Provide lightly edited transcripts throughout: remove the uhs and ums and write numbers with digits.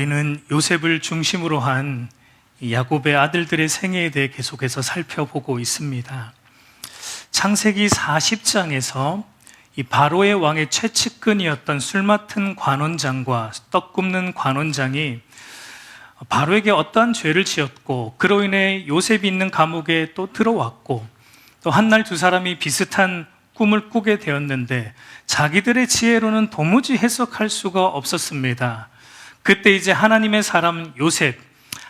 우리는 요셉을 중심으로 한 야곱의 아들들의 생애에 대해 계속해서 살펴보고 있습니다. 창세기 40장에서 이 바로의 왕의 최측근이었던 술 맡은 관원장과 떡 굽는 관원장이 바로에게 어떠한 죄를 지었고, 그로 인해 요셉이 있는 감옥에 또 들어왔고, 또 한날 두 사람이 비슷한 꿈을 꾸게 되었는데 자기들의 지혜로는 도무지 해석할 수가 없었습니다. 그때 이제 하나님의 사람 요셉,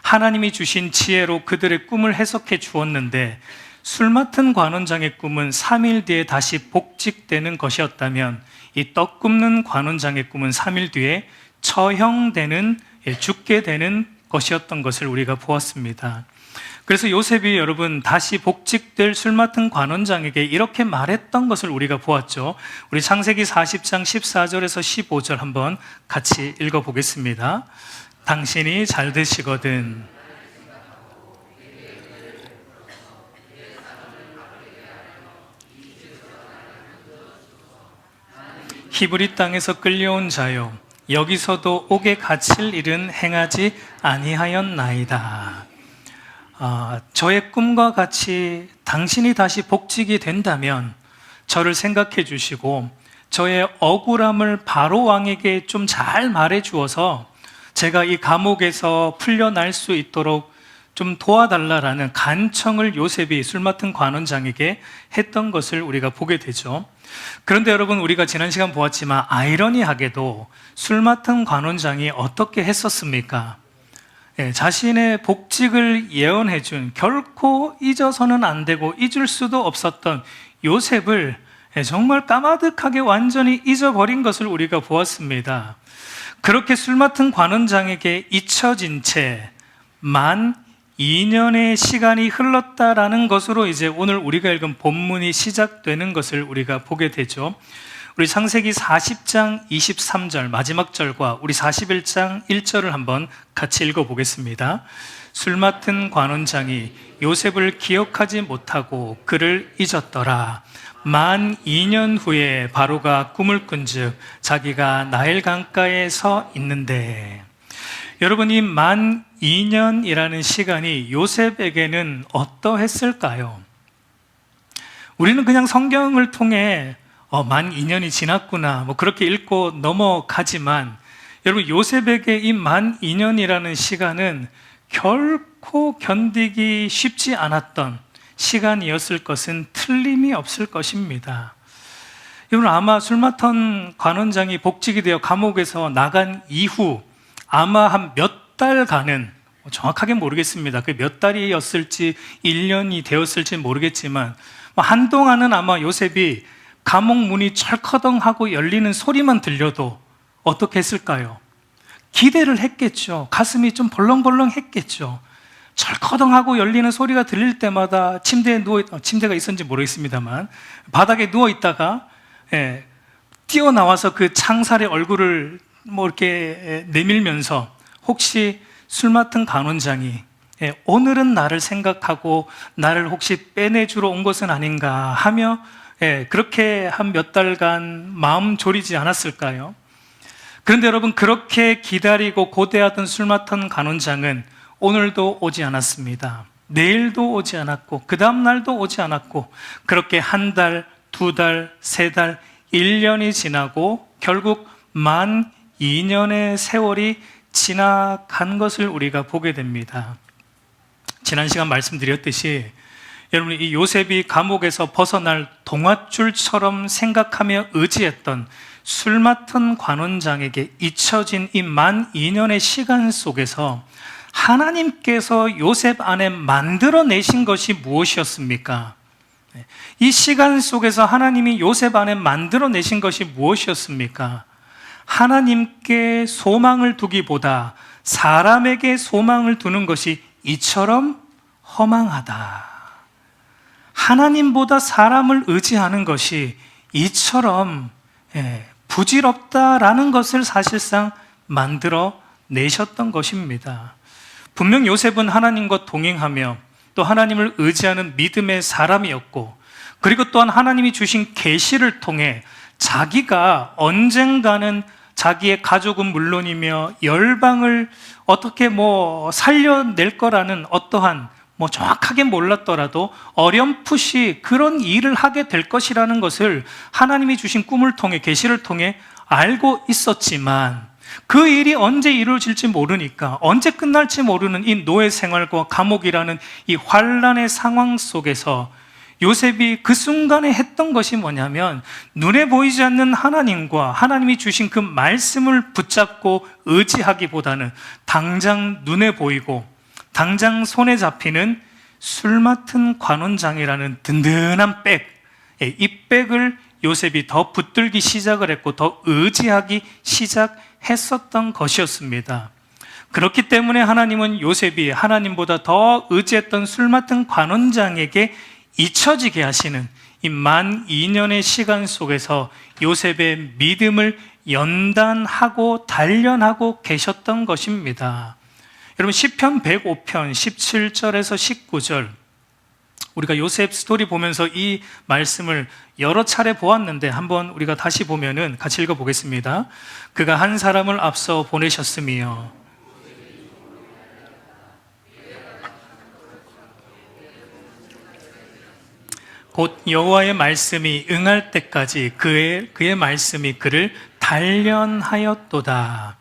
하나님이 주신 지혜로 그들의 꿈을 해석해 주었는데, 술 맡은 관원장의 꿈은 3일 뒤에 다시 복직되는 것이었다면 이 떡 굽는 관원장의 꿈은 3일 뒤에 처형되는, 죽게 되는 것이었던 것을 우리가 보았습니다. 그래서 요셉이 여러분 다시 복직될 술 맡은 관원장에게 이렇게 말했던 것을 우리가 보았죠. 우리 창세기 40장 14절에서 15절 한번 같이 읽어보겠습니다. 당신이 잘 되시거든 히브리 땅에서 끌려온 자요, 여기서도 옥에 갇힐 일은 행하지 아니하였나이다. 저의 꿈과 같이 당신이 다시 복직이 된다면 저를 생각해 주시고 저의 억울함을 바로 왕에게 좀 잘 말해 주어서 제가 이 감옥에서 풀려날 수 있도록 좀 도와달라라는 간청을 요셉이 술 맡은 관원장에게 했던 것을 우리가 보게 되죠. 그런데 여러분, 우리가 지난 시간 보았지만 아이러니하게도 술 맡은 관원장이 어떻게 했었습니까? 자신의 복직을 예언해 준, 결코 잊어서는 안 되고 잊을 수도 없었던 요셉을 정말 까마득하게 완전히 잊어버린 것을 우리가 보았습니다. 그렇게 술 맡은 관원장에게 잊혀진 채 만 2년의 시간이 흘렀다라는 것으로 이제 오늘 우리가 읽은 본문이 시작되는 것을 우리가 보게 되죠. 우리 창세기 40장 23절 마지막 절과 우리 41장 1절을 한번 같이 읽어보겠습니다. 술 맡은 관원장이 요셉을 기억하지 못하고 그를 잊었더라. 만 2년 후에 바로가 꿈을 꾼즉 자기가 나일 강가에 서 있는데, 여러분, 이 만 2년이라는 시간이 요셉에게는 어떠했을까요? 우리는 그냥 성경을 통해 만 2년이 지났구나 그렇게 읽고 넘어가지만, 여러분, 요셉에게 이 만 2년이라는 시간은 결코 견디기 쉽지 않았던 시간이었을 것은 틀림이 없을 것입니다. 여러분, 아마 술 맡은 관원장이 복직이 되어 감옥에서 나간 이후 아마 한 몇 달간은, 정확하게 모르겠습니다. 그 몇 달이었을지 1년이 되었을지 모르겠지만 한동안은 아마 요셉이 감옥 문이 철커덩하고 열리는 소리만 들려도 어떻게 했을까요? 기대를 했겠죠. 가슴이 좀 벌렁벌렁 했겠죠. 철커덩하고 열리는 소리가 들릴 때마다 침대가 있었는지 모르겠습니다만 바닥에 누워있다가 뛰어나와서 그 창살의 얼굴을 이렇게 내밀면서 혹시 술 맡은 관원장이 오늘은 나를 생각하고 나를 혹시 빼내주러 온 것은 아닌가 하며 그렇게 한 몇 달간 마음 졸이지 않았을까요? 그런데 여러분, 그렇게 기다리고 고대하던 술 맡은 관원장은 오늘도 오지 않았습니다. 내일도 오지 않았고 그 다음 날도 오지 않았고, 그렇게 한 달, 두 달, 세 달, 1년이 지나고 결국 만 2년의 세월이 지나간 것을 우리가 보게 됩니다. 지난 시간 말씀드렸듯이 여러분, 이 요셉이 감옥에서 벗어날 동아줄처럼 생각하며 의지했던 술 맡은 관원장에게 잊혀진 이 만 2년의 시간 속에서 하나님께서 요셉 안에 만들어내신 것이 무엇이었습니까? 이 시간 속에서 하나님이 요셉 안에 만들어내신 것이 무엇이었습니까? 하나님께 소망을 두기보다 사람에게 소망을 두는 것이 이처럼 허망하다. 하나님보다 사람을 의지하는 것이 이처럼 부질없다라는 것을 사실상 만들어 내셨던 것입니다. 분명 요셉은 하나님과 동행하며 또 하나님을 의지하는 믿음의 사람이었고, 그리고 또한 하나님이 주신 계시를 통해 자기가 언젠가는 자기의 가족은 물론이며 열방을 어떻게 살려낼 거라는 어떠한 정확하게 몰랐더라도 어렴풋이 그런 일을 하게 될 것이라는 것을 하나님이 주신 꿈을 통해, 계시를 통해 알고 있었지만 그 일이 언제 이루어질지 모르니까, 언제 끝날지 모르는 이 노예 생활과 감옥이라는 이 환란의 상황 속에서 요셉이 그 순간에 했던 것이 뭐냐면, 눈에 보이지 않는 하나님과 하나님이 주신 그 말씀을 붙잡고 의지하기보다는 당장 눈에 보이고 당장 손에 잡히는 술 맡은 관원장이라는 든든한 백, 이 백을 요셉이 더 붙들기 시작을 했고 더 의지하기 시작했었던 것이었습니다. 그렇기 때문에 하나님은 요셉이 하나님보다 더 의지했던 술 맡은 관원장에게 잊혀지게 하시는 이 만 2년의 시간 속에서 요셉의 믿음을 연단하고 단련하고 계셨던 것입니다. 여러분, 시편 105편 17절에서 19절, 우리가 요셉 스토리 보면서 이 말씀을 여러 차례 보았는데 한번 우리가 다시 보면은 같이 읽어보겠습니다. 그가 한 사람을 앞서 보내셨으며 곧 여호와의 말씀이 응할 때까지 그의 말씀이 그를 단련하였도다.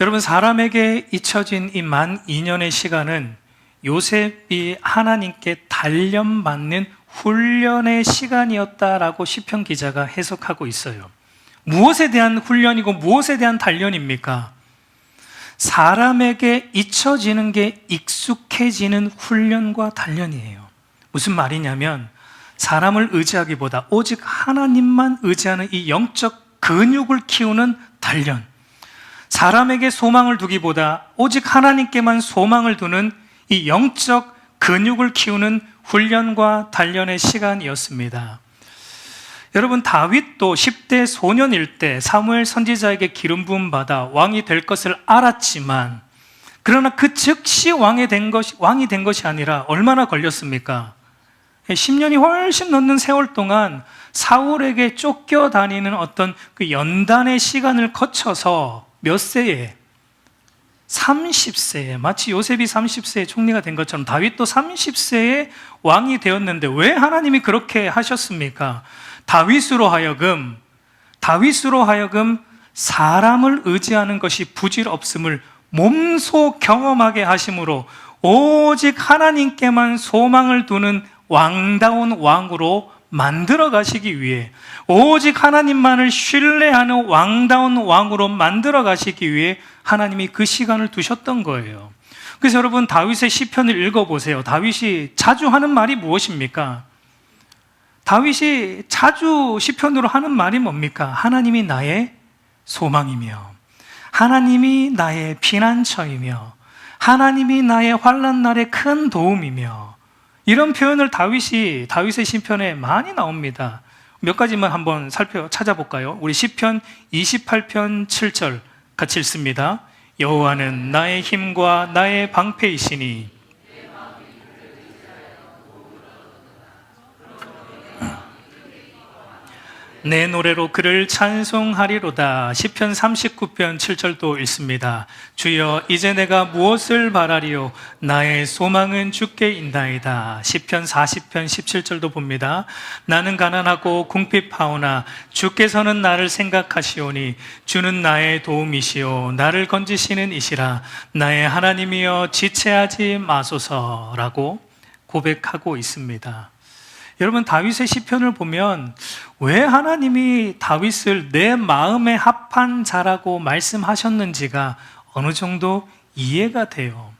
여러분, 사람에게 잊혀진 이 만 2년의 시간은 요셉이 하나님께 단련받는 훈련의 시간이었다라고 시편 기자가 해석하고 있어요. 무엇에 대한 훈련이고 무엇에 대한 단련입니까? 사람에게 잊혀지는 게 익숙해지는 훈련과 단련이에요. 무슨 말이냐면, 사람을 의지하기보다 오직 하나님만 의지하는 이 영적 근육을 키우는 단련, 사람에게 소망을 두기보다 오직 하나님께만 소망을 두는 이 영적 근육을 키우는 훈련과 단련의 시간이었습니다. 여러분, 다윗도 10대 소년일 때 사무엘 선지자에게 기름 부음 받아 왕이 될 것을 알았지만, 그러나 그 즉시 왕이 된 것이 아니라 얼마나 걸렸습니까? 10년이 훨씬 넘는 세월 동안 사울에게 쫓겨다니는 어떤 그 연단의 시간을 거쳐서 몇 세에? 30세에, 마치 요셉이 30세에 총리가 된 것처럼 다윗도 30세에 왕이 되었는데 왜 하나님이 그렇게 하셨습니까? 다윗으로 하여금 사람을 의지하는 것이 부질없음을 몸소 경험하게 하심으로 오직 하나님께만 소망을 두는 왕다운 왕으로 만들어 가시기 위해, 오직 하나님만을 신뢰하는 왕다운 왕으로 만들어 가시기 위해 하나님이 그 시간을 두셨던 거예요. 그래서 여러분, 다윗의 시편을 읽어보세요. 다윗이 자주 하는 말이 무엇입니까? 다윗이 자주 시편으로 하는 말이 뭡니까? 하나님이 나의 소망이며, 하나님이 나의 피난처이며, 하나님이 나의 환난 날의 큰 도움이며, 이런 표현을 다윗의 시편에 많이 나옵니다. 몇 가지만 한번 찾아볼까요? 우리 시편 28편 7절 같이 읽습니다. 여호와는 나의 힘과 나의 방패이시니 내 노래로 그를 찬송하리로다. 시편 39편 7절도 읽습니다. 주여, 이제 내가 무엇을 바라리요? 나의 소망은 주께 있나이다. 시편 40편 17절도 봅니다. 나는 가난하고 궁핍하오나 주께서는 나를 생각하시오니 주는 나의 도움이시오 나를 건지시는 이시라. 나의 하나님이여 지체하지 마소서라고 고백하고 있습니다. 여러분, 다윗의 시편을 보면 왜 하나님이 다윗을 내 마음에 합한 자라고 말씀하셨는지가 어느 정도 이해가 돼요.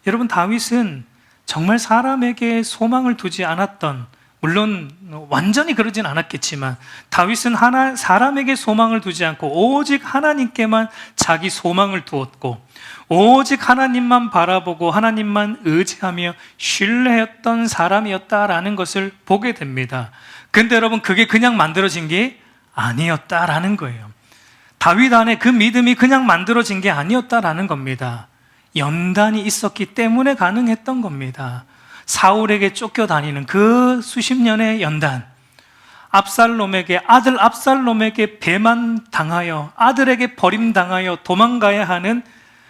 여러분, 다윗은 정말 사람에게 소망을 두지 않았던, 물론 완전히 그러진 않았겠지만 다윗은 사람에게 소망을 두지 않고 오직 하나님께만 자기 소망을 두었고 오직 하나님만 바라보고 하나님만 의지하며 신뢰했던 사람이었다라는 것을 보게 됩니다. 근데 여러분, 그게 그냥 만들어진 게 아니었다라는 거예요. 다윗 안에 그 믿음이 그냥 만들어진 게 아니었다라는 겁니다. 연단이 있었기 때문에 가능했던 겁니다. 사울에게 쫓겨다니는 그 수십 년의 연단, 아들 압살롬에게 배만 당하여 아들에게 버림당하여 도망가야 하는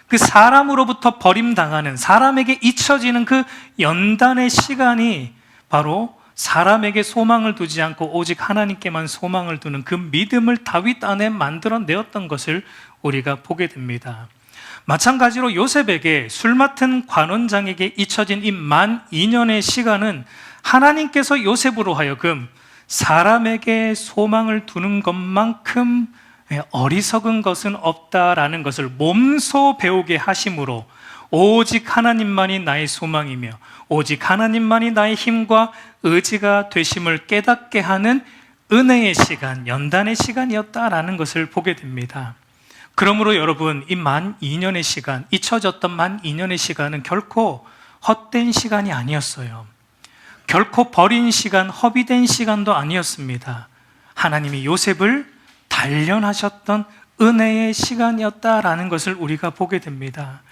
그 사람으로부터 버림당하는, 사람에게 잊혀지는 그 연단의 시간이 바로 사람에게 소망을 두지 않고 오직 하나님께만 소망을 두는 그 믿음을 다윗 안에 만들어내었던 것을 우리가 보게 됩니다. 마찬가지로 요셉에게 술 맡은 관원장에게 잊혀진 이 만 2년의 시간은 하나님께서 요셉으로 하여금 사람에게 소망을 두는 것만큼 어리석은 것은 없다라는 것을 몸소 배우게 하심으로 오직 하나님만이 나의 소망이며 오직 하나님만이 나의 힘과 의지가 되심을 깨닫게 하는 은혜의 시간, 연단의 시간이었다라는 것을 보게 됩니다. 그러므로 여러분, 이 만 2년의 시간, 잊혀졌던 만 2년의 시간은 결코 헛된 시간이 아니었어요. 결코 버린 시간, 허비된 시간도 아니었습니다. 하나님이 요셉을 단련하셨던 은혜의 시간이었다라는 것을 우리가 보게 됩니다.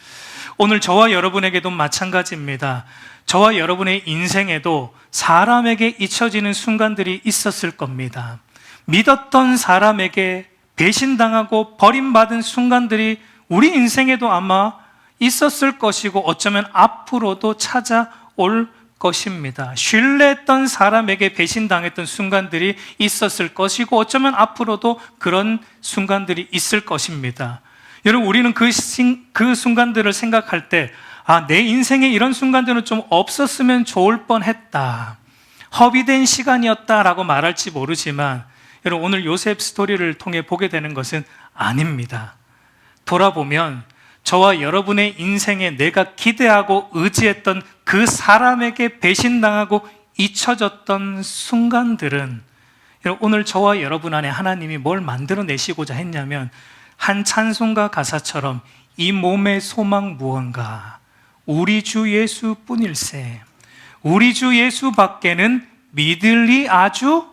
오늘 저와 여러분에게도 마찬가지입니다. 저와 여러분의 인생에도 사람에게 잊혀지는 순간들이 있었을 겁니다. 믿었던 사람에게 배신당하고 버림받은 순간들이 우리 인생에도 아마 있었을 것이고 어쩌면 앞으로도 찾아올 것입니다. 신뢰했던 사람에게 배신당했던 순간들이 있었을 것이고 어쩌면 앞으로도 그런 순간들이 있을 것입니다. 여러분, 우리는 그 순간들을 생각할 때 내 인생에 이런 순간들은 좀 없었으면 좋을 뻔했다, 허비된 시간이었다라고 말할지 모르지만 여러분, 오늘 요셉 스토리를 통해 보게 되는 것은 아닙니다. 돌아보면 저와 여러분의 인생에 내가 기대하고 의지했던 그 사람에게 배신당하고 잊혀졌던 순간들은 오늘 저와 여러분 안에 하나님이 뭘 만들어내시고자 했냐면 한 찬송가 가사처럼 이 몸의 소망 무언가 우리 주 예수뿐일세, 우리 주 예수 밖에는 믿을 이 아주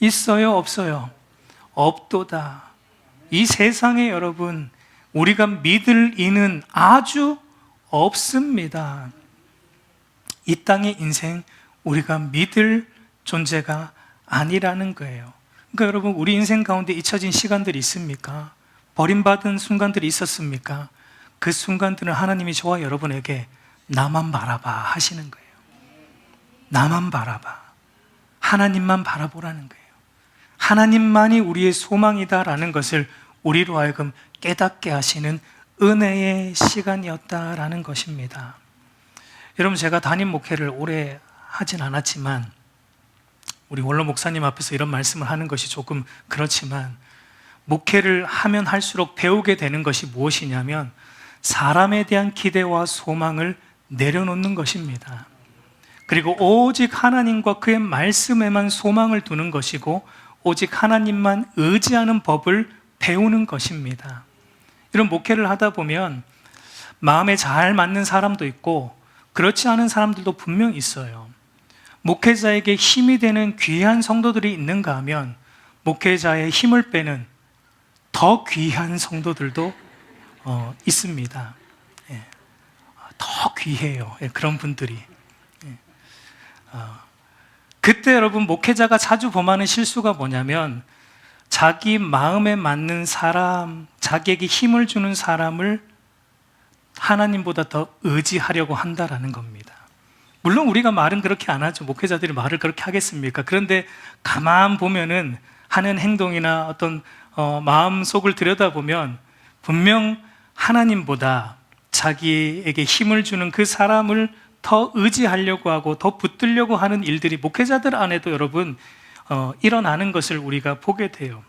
있어요, 없어요? 없도다. 이 세상에 여러분, 우리가 믿을 이는 아주 없습니다. 이 땅의 인생, 우리가 믿을 존재가 아니라는 거예요. 그러니까 여러분, 우리 인생 가운데 잊혀진 시간들이 있습니까? 버림받은 순간들이 있었습니까? 그 순간들은 하나님이 저와 여러분에게 나만 바라봐 하시는 거예요. 나만 바라봐. 하나님만 바라보라는 거예요. 하나님만이 우리의 소망이다라는 것을 우리로 하여금 깨닫게 하시는 은혜의 시간이었다라는 것입니다. 여러분, 제가 담임 목회를 오래 하진 않았지만 우리 원로 목사님 앞에서 이런 말씀을 하는 것이 조금 그렇지만 목회를 하면 할수록 배우게 되는 것이 무엇이냐면 사람에 대한 기대와 소망을 내려놓는 것입니다. 그리고 오직 하나님과 그의 말씀에만 소망을 두는 것이고 오직 하나님만 의지하는 법을 배우는 것입니다. 이런 목회를 하다 보면 마음에 잘 맞는 사람도 있고 그렇지 않은 사람들도 분명 있어요. 목회자에게 힘이 되는 귀한 성도들이 있는가 하면 목회자의 힘을 빼는 더 귀한 성도들도 있습니다. 예. 더 귀해요. 예, 그런 분들이. 예. 그때 여러분, 목회자가 자주 범하는 실수가 뭐냐면 자기 마음에 맞는 사람, 자기에게 힘을 주는 사람을 하나님보다 더 의지하려고 한다라는 겁니다. 물론 우리가 말은 그렇게 안 하죠. 목회자들이 말을 그렇게 하겠습니까? 그런데 가만 보면은 하는 행동이나 어떤 마음 속을 들여다보면 분명 하나님보다 자기에게 힘을 주는 그 사람을 더 의지하려고 하고 더 붙들려고 하는 일들이 목회자들 안에도 여러분 일어나는 것을 우리가 보게 돼요.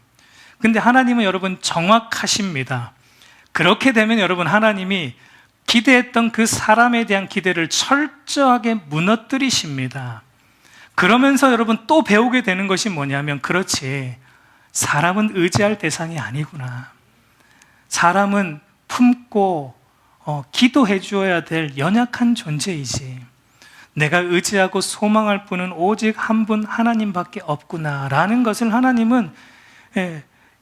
근데 하나님은 여러분 정확하십니다. 그렇게 되면 여러분, 하나님이 기대했던 그 사람에 대한 기대를 철저하게 무너뜨리십니다. 그러면서 여러분 또 배우게 되는 것이 뭐냐면, 그렇지, 사람은 의지할 대상이 아니구나. 사람은 품고 기도해 주어야 될 연약한 존재이지. 내가 의지하고 소망할 분은 오직 한 분 하나님밖에 없구나라는 것을 하나님은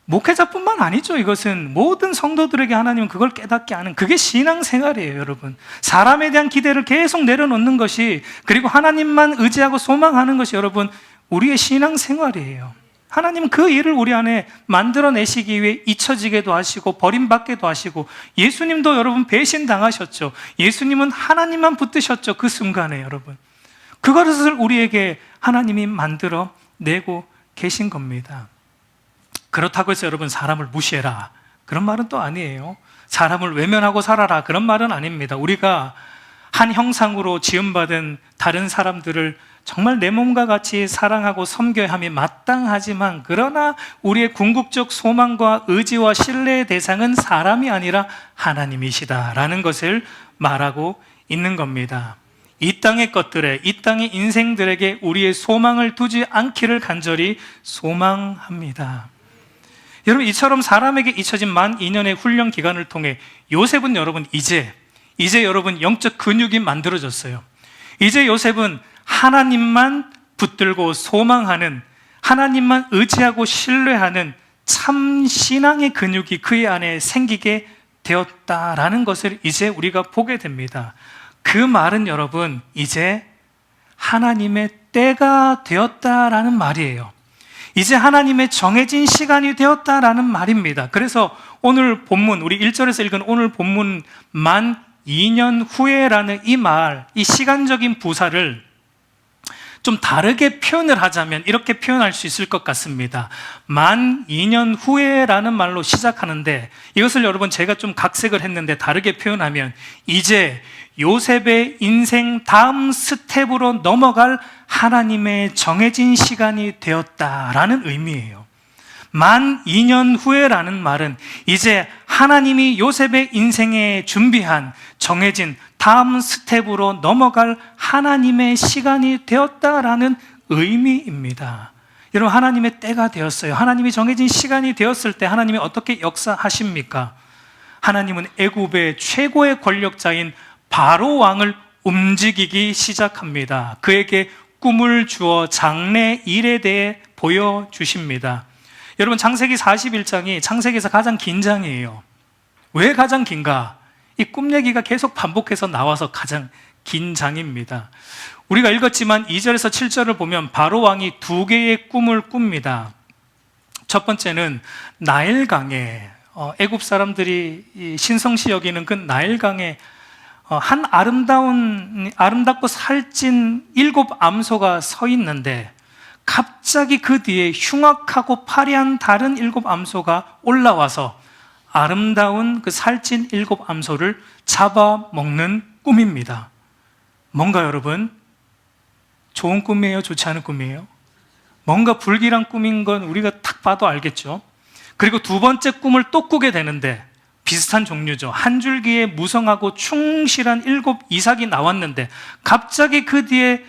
목회자뿐만 아니죠. 이것은 모든 성도들에게 하나님은 그걸 깨닫게 하는, 그게 신앙생활이에요, 여러분. 사람에 대한 기대를 계속 내려놓는 것이, 그리고 하나님만 의지하고 소망하는 것이 여러분 우리의 신앙생활이에요. 하나님은 그 일을 우리 안에 만들어내시기 위해 잊혀지게도 하시고 버림받게도 하시고, 예수님도 여러분 배신당하셨죠. 예수님은 하나님만 붙드셨죠. 그 순간에 여러분 그것을 우리에게 하나님이 만들어내고 계신 겁니다. 그렇다고 해서 여러분 사람을 무시해라 그런 말은 또 아니에요. 사람을 외면하고 살아라 그런 말은 아닙니다. 우리가 한 형상으로 지음받은 다른 사람들을 정말 내 몸과 같이 사랑하고 섬겨야 함이 마땅하지만, 그러나 우리의 궁극적 소망과 의지와 신뢰의 대상은 사람이 아니라 하나님이시다라는 것을 말하고 있는 겁니다. 이 땅의 것들에, 이 땅의 인생들에게 우리의 소망을 두지 않기를 간절히 소망합니다. 여러분, 이처럼 사람에게 잊혀진 만 2년의 훈련 기간을 통해 요셉은 여러분 이제 여러분 영적 근육이 만들어졌어요. 이제 요셉은 하나님만 붙들고 소망하는, 하나님만 의지하고 신뢰하는 참 신앙의 근육이 그의 안에 생기게 되었다라는 것을 이제 우리가 보게 됩니다. 그 말은 여러분 이제 하나님의 때가 되었다라는 말이에요. 이제 하나님의 정해진 시간이 되었다라는 말입니다. 그래서 오늘 본문, 우리 1절에서 읽은 오늘 본문 만 2년 후에라는 이 말, 이 시간적인 부사를 좀 다르게 표현을 하자면 이렇게 표현할 수 있을 것 같습니다. 만 2년 후에라는 말로 시작하는데, 이것을 여러분 제가 좀 각색을 했는데 다르게 표현하면 이제 요셉의 인생 다음 스텝으로 넘어갈 하나님의 정해진 시간이 되었다라는 의미예요. 만 2년 후에라는 말은 이제 하나님이 요셉의 인생에 준비한 정해진 다음 스텝으로 넘어갈 하나님의 시간이 되었다라는 의미입니다. 여러분, 하나님의 때가 되었어요. 하나님이 정해진 시간이 되었을 때 하나님이 어떻게 역사하십니까? 하나님은 애굽의 최고의 권력자인 바로 왕을 움직이기 시작합니다. 그에게 꿈을 주어 장래 일에 대해 보여주십니다. 여러분, 창세기 41장이 창세기에서 가장 긴 장이에요. 왜 가장 긴가? 이 꿈 얘기가 계속 반복해서 나와서 가장 긴 장입니다. 우리가 읽었지만 2절에서 7절을 보면 바로 왕이 두 개의 꿈을 꿉니다. 첫 번째는 나일강에, 애굽 사람들이 신성시 여기는 그 나일강에 한 아름답고 살찐 7 암소가 서 있는데, 갑자기 그 뒤에 흉악하고 파리한 다른 7 암소가 올라와서 아름다운 그 살찐 7 암소를 잡아먹는 꿈입니다. 뭔가 여러분, 좋은 꿈이에요? 좋지 않은 꿈이에요? 뭔가 불길한 꿈인 건 우리가 딱 봐도 알겠죠. 그리고 두 번째 꿈을 또 꾸게 되는데 비슷한 종류죠. 한 줄기에 무성하고 충실한 7 이삭이 나왔는데 갑자기 그 뒤에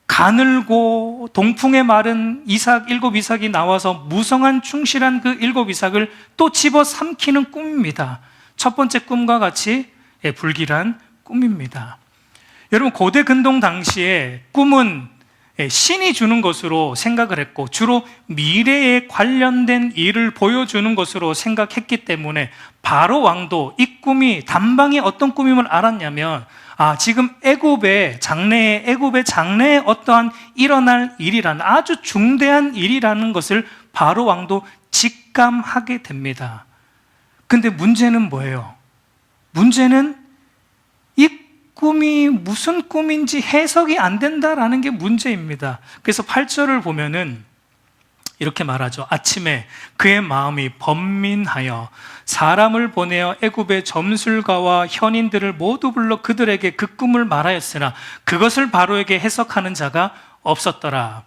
가늘고 동풍에 마른 7 이삭이 나와서 무성한 충실한 그 7 이삭을 또 집어 삼키는 꿈입니다. 첫 번째 꿈과 같이 불길한 꿈입니다. 여러분, 고대 근동 당시에 꿈은 신이 주는 것으로 생각을 했고 주로 미래에 관련된 일을 보여주는 것으로 생각했기 때문에 바로 왕도 이 꿈이 단방에 어떤 꿈임을 알았냐면, 지금 애굽의 장래에 어떠한 일어날 일이라는, 아주 중대한 일이라는 것을 바로 왕도 직감하게 됩니다. 근데 문제는 뭐예요? 문제는 이 꿈이 무슨 꿈인지 해석이 안 된다라는 게 문제입니다. 그래서 8절을 보면은 이렇게 말하죠. 아침에 그의 마음이 번민하여 사람을 보내어 애굽의 점술가와 현인들을 모두 불러 그들에게 그 꿈을 말하였으나 그것을 바로에게 해석하는 자가 없었더라.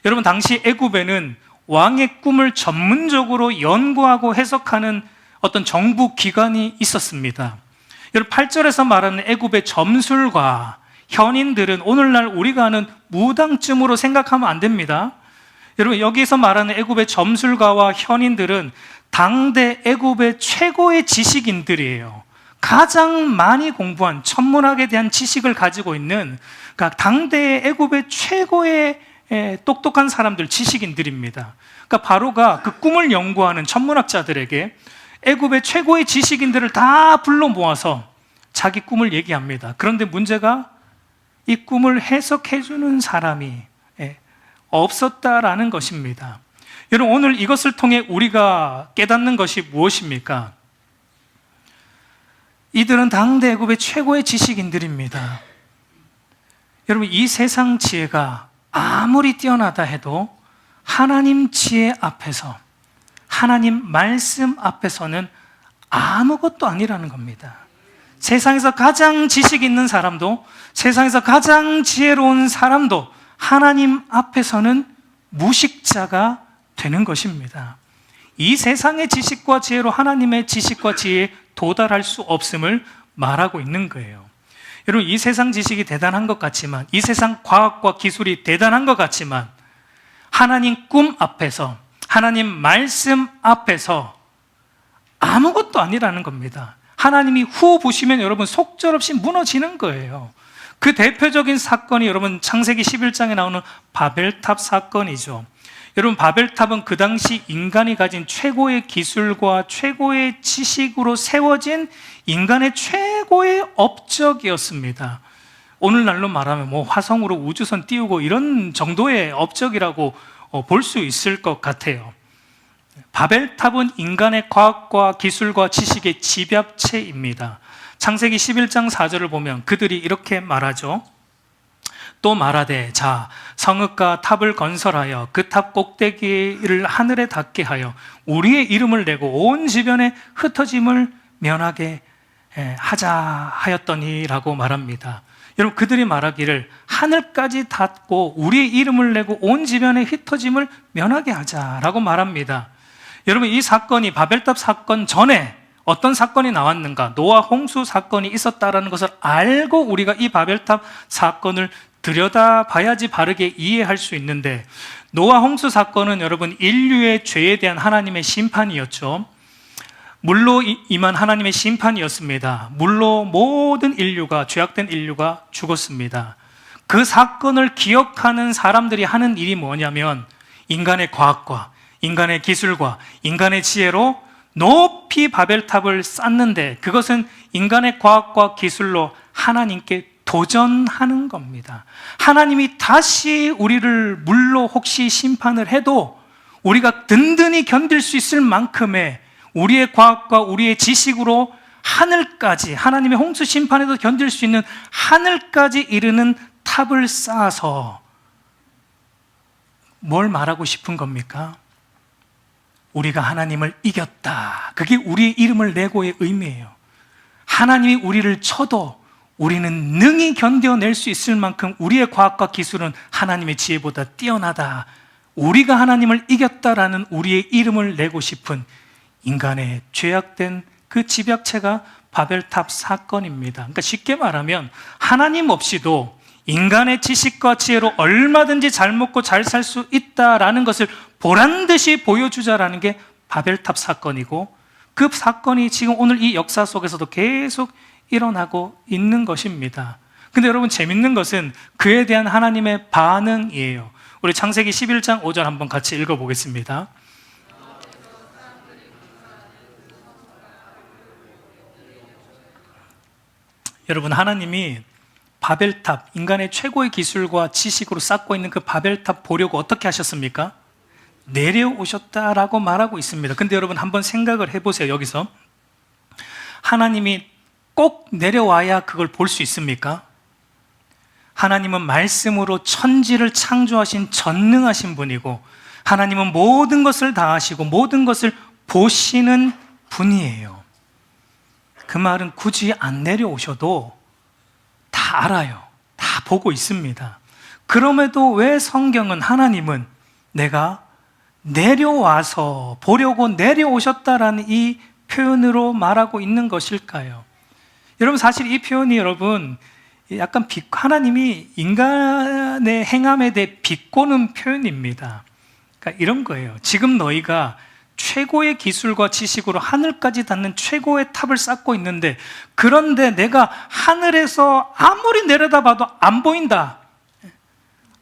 여러분, 당시 애굽에는 왕의 꿈을 전문적으로 연구하고 해석하는 어떤 정부 기관이 있었습니다. 여러분, 8절에서 말하는 애굽의 점술가, 현인들은 오늘날 우리가 아는 무당쯤으로 생각하면 안 됩니다. 여러분, 여기서 말하는 애굽의 점술가와 현인들은 당대 애굽의 최고의 지식인들이에요. 가장 많이 공부한 천문학에 대한 지식을 가지고 있는, 그러니까 당대의 애굽의 최고의 똑똑한 사람들, 지식인들입니다. 그러니까 바로가 그 꿈을 연구하는 천문학자들에게 애굽의 최고의 지식인들을 다 불러 모아서 자기 꿈을 얘기합니다. 그런데 문제가 이 꿈을 해석해 주는 사람이 없었다라는 것입니다. 여러분, 오늘 이것을 통해 우리가 깨닫는 것이 무엇입니까? 이들은 당대 애굽의 최고의 지식인들입니다. 여러분, 이 세상 지혜가 아무리 뛰어나다 해도 하나님 지혜 앞에서, 하나님 말씀 앞에서는 아무것도 아니라는 겁니다. 세상에서 가장 지식 있는 사람도, 세상에서 가장 지혜로운 사람도 하나님 앞에서는 무식자가 되는 것입니다. 이 세상의 지식과 지혜로 하나님의 지식과 지혜에 도달할 수 없음을 말하고 있는 거예요. 여러분, 이 세상 지식이 대단한 것 같지만, 이 세상 과학과 기술이 대단한 것 같지만, 하나님 꿈 앞에서, 하나님 말씀 앞에서 아무것도 아니라는 겁니다. 하나님이 후 보시면 여러분 속절없이 무너지는 거예요. 그 대표적인 사건이 여러분 창세기 11장에 나오는 바벨탑 사건이죠. 여러분, 바벨탑은 그 당시 인간이 가진 최고의 기술과 최고의 지식으로 세워진 인간의 최고의 업적이었습니다. 오늘날로 말하면 뭐 화성으로 우주선 띄우고 이런 정도의 업적이라고 볼 수 있을 것 같아요. 바벨탑은 인간의 과학과 기술과 지식의 집약체입니다. 창세기 11장 4절을 보면 그들이 이렇게 말하죠. 또 말하되, 자, 성읍과 탑을 건설하여 그 탑 꼭대기를 하늘에 닿게 하여 우리의 이름을 내고 온 주변에 흩어짐을 면하게 하자 하였더니라고 말합니다. 여러분, 그들이 말하기를 하늘까지 닿고 우리의 이름을 내고 온 주변에 흩어짐을 면하게 하자라고 말합니다. 여러분, 이 사건이 바벨탑 사건 전에 어떤 사건이 나왔는가? 노아 홍수 사건이 있었다라는 것을 알고 우리가 이 바벨탑 사건을 들여다봐야지 바르게 이해할 수 있는데, 노아 홍수 사건은 여러분 인류의 죄에 대한 하나님의 심판이었죠. 물로 임한 하나님의 심판이었습니다. 물로 모든 인류가, 죄악된 인류가 죽었습니다. 그 사건을 기억하는 사람들이 하는 일이 뭐냐면 인간의 과학과 인간의 기술과 인간의 지혜로 높이 바벨탑을 쌓는데, 그것은 인간의 과학과 기술로 하나님께 도전하는 겁니다. 하나님이 다시 우리를 물로 혹시 심판을 해도 우리가 든든히 견딜 수 있을 만큼의 우리의 과학과 우리의 지식으로 하늘까지, 하나님의 홍수 심판에도 견딜 수 있는 하늘까지 이르는 탑을 쌓아서 뭘 말하고 싶은 겁니까? 우리가 하나님을 이겼다. 그게 우리의 이름을 내고의 의미예요. 하나님이 우리를 쳐도 우리는 능히 견뎌낼 수 있을 만큼 우리의 과학과 기술은 하나님의 지혜보다 뛰어나다. 우리가 하나님을 이겼다라는 우리의 이름을 내고 싶은 인간의 죄악된 그 집약체가 바벨탑 사건입니다. 그러니까 쉽게 말하면 하나님 없이도 인간의 지식과 지혜로 얼마든지 잘 먹고 잘 살 수 있다라는 것을 보란듯이 보여주자라는 게 바벨탑 사건이고, 그 사건이 지금 오늘 이 역사 속에서도 계속 일어나고 있는 것입니다. 근데 여러분, 재밌는 것은 그에 대한 하나님의 반응이에요. 우리 창세기 11장 5절 한번 같이 읽어보겠습니다. 여러분, 하나님이 바벨탑, 인간의 최고의 기술과 지식으로 쌓고 있는 그 바벨탑 보려고 어떻게 하셨습니까? 내려오셨다라고 말하고 있습니다. 근데 여러분, 한번 생각을 해보세요. 여기서 하나님이 꼭 내려와야 그걸 볼 수 있습니까? 하나님은 말씀으로 천지를 창조하신 전능하신 분이고, 하나님은 모든 것을 다 아시고 모든 것을 보시는 분이에요. 그 말은 굳이 안 내려오셔도 다 알아요. 다 보고 있습니다. 그럼에도 왜 성경은 하나님은 내가 내려와서 보려고 내려오셨다라는 이 표현으로 말하고 있는 것일까요? 여러분, 사실 이 표현이 여러분 약간 하나님이 인간의 행함에 대해 비꼬는 표현입니다. 그러니까 이런 거예요. 지금 너희가 최고의 기술과 지식으로 하늘까지 닿는 최고의 탑을 쌓고 있는데, 그런데 내가 하늘에서 아무리 내려다봐도 안 보인다.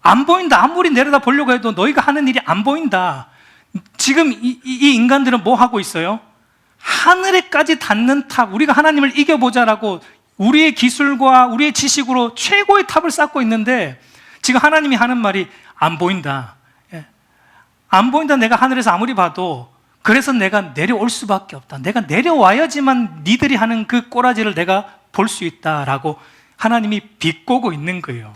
안 보인다. 아무리 내려다 보려고 해도 너희가 하는 일이 안 보인다. 지금 이 인간들은 뭐 하고 있어요? 하늘에까지 닿는 탑, 우리가 하나님을 이겨보자라고 우리의 기술과 우리의 지식으로 최고의 탑을 쌓고 있는데, 지금 하나님이 하는 말이 안 보인다. 안 보인다 내가 하늘에서 아무리 봐도 그래서 내가 내려올 수밖에 없다. 내가 내려와야지만 니들이 하는 그 꼬라지를 내가 볼 수 있다라고 하나님이 비꼬고 있는 거예요.